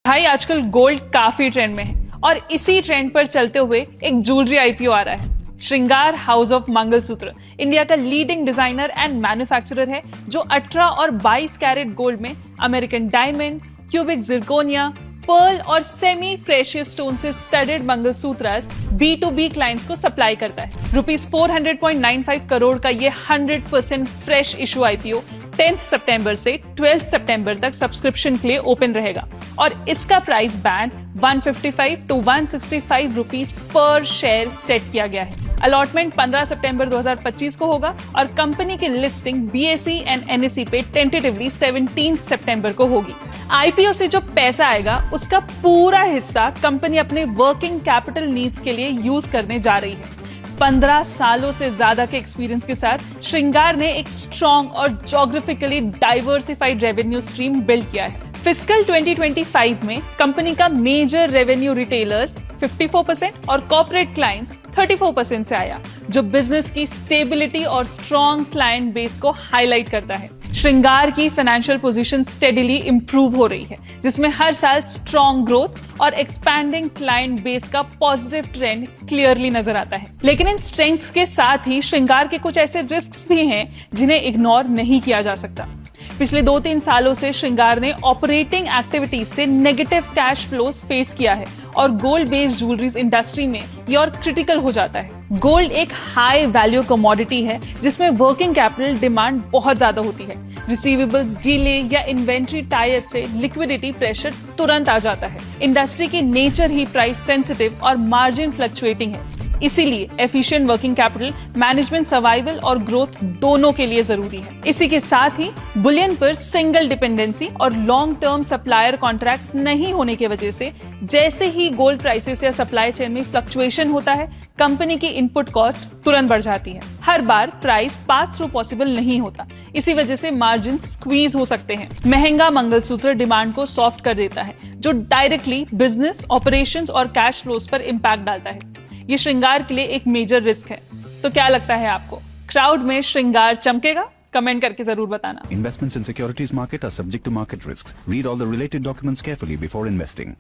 भाई आजकल गोल्ड काफी ट्रेंड में है और इसी ट्रेंड पर चलते हुए एक ज्वेलरी आईपीओ आ रहा है। Shringar house of mangalsutra India का लीडिंग डिजाइनर एंड मैन्युफैक्चरर है जो 18 और 22 कैरेट गोल्ड में American diamond, cubic zirconia, pearl और सेमी प्रेशियस स्टोन से स्टडेड मंगलसूत्रस B2B क्लाइंट्स को सप्लाई करता है। रुपीस 400.95 करोड़ का ये 100% फ्रेश इशू आईपीओ 10 सितंबर से 12 सितंबर तक सब्सक्रिप्शन के लिए ओपन रहेगा और इसका प्राइस बैंड 155 टू 165 रुपीस पर शेयर सेट किया गया है। अलॉटमेंट 15 सितंबर 2025 को होगा और कंपनी की लिस्टिंग BSE एंड NSE पे टेंटेटिवली 17 सितंबर को होगी। आईपीओ से जो पैसा आएगा उसका पूरा हिस्सा कंपनी अपने वर्किंग कैपिटल नीड्स के लिए यूज करने जा रही है। 15 सालों से ज्यादा के एक्सपीरियंस के साथ श्रृंगार ने एक स्ट्रॉन्ग और geographically diversified revenue stream build किया है। फिस्कल 2025 में कंपनी का मेजर रेवेन्यू रिटेलर्स 54% और कॉर्पोरेट क्लाइंट्स 34% से आया, जो बिजनेस की स्टेबिलिटी और स्ट्रॉन्ग क्लाइंट बेस को हाईलाइट करता है। श्रृंगार की फाइनेंशियल पोजीशन स्टेडीली इंप्रूव हो रही है, जिसमें हर साल स्ट्रॉन्ग ग्रोथ और एक्सपैंडिंग क्लाइंट बेस का पॉजिटिव ट्रेंड क्लियरली नजर आता है। लेकिन इन स्ट्रेंथ्स के साथ ही श्रृंगार के कुछ ऐसे रिस्क्स भी हैं जिन्हें इग्नोर नहीं किया जा सकता। पिछले 2-3 सालों से श्रृंगार ने ऑपरेटिंग एक्टिविटीज से नेगेटिव कैश फ्लो फेस किया है और गोल्ड बेस्ड ज्वेलरीज इंडस्ट्री में ये और क्रिटिकल हो जाता है। गोल्ड एक हाई वैल्यू कमोडिटी है जिसमें वर्किंग कैपिटल डिमांड बहुत ज्यादा होती है। रिसीवेबल्स डिले या इन्वेंट्री टाई अप से लिक्विडिटी प्रेशर तुरंत आ जाता है। इंडस्ट्री की नेचर ही प्राइस सेंसिटिव और मार्जिन फ्लक्चुएटिंग है, इसीलिए efficient working capital management survival और ग्रोथ दोनों के लिए जरूरी है। इसी के साथ ही बुलियन पर सिंगल डिपेंडेंसी और लॉन्ग टर्म सप्लायर कॉन्ट्रैक्ट्स नहीं होने की वजह से जैसे ही गोल्ड प्राइसेस या सप्लाई चेन में फ्लक्चुएशन होता है, कंपनी की इनपुट कॉस्ट तुरंत बढ़ जाती है। हर बार प्राइस पास थ्रू पॉसिबल नहीं होता, इसी वजह से मार्जिन स्क्वीज हो सकते हैं। महंगा मंगलसूत्र डिमांड को सॉफ्ट कर देता है, जो डायरेक्टली बिजनेस ऑपरेशंस और कैश फ्लोज पर इंपैक्ट डालता है। ये श्रृंगार के लिए एक मेजर रिस्क है। तो क्या लगता है आपको, क्राउड में श्रृंगार चमकेगा? कमेंट करके जरूर बताना। Investments in securities market are subject to market risks. Read all the related documents carefully before investing.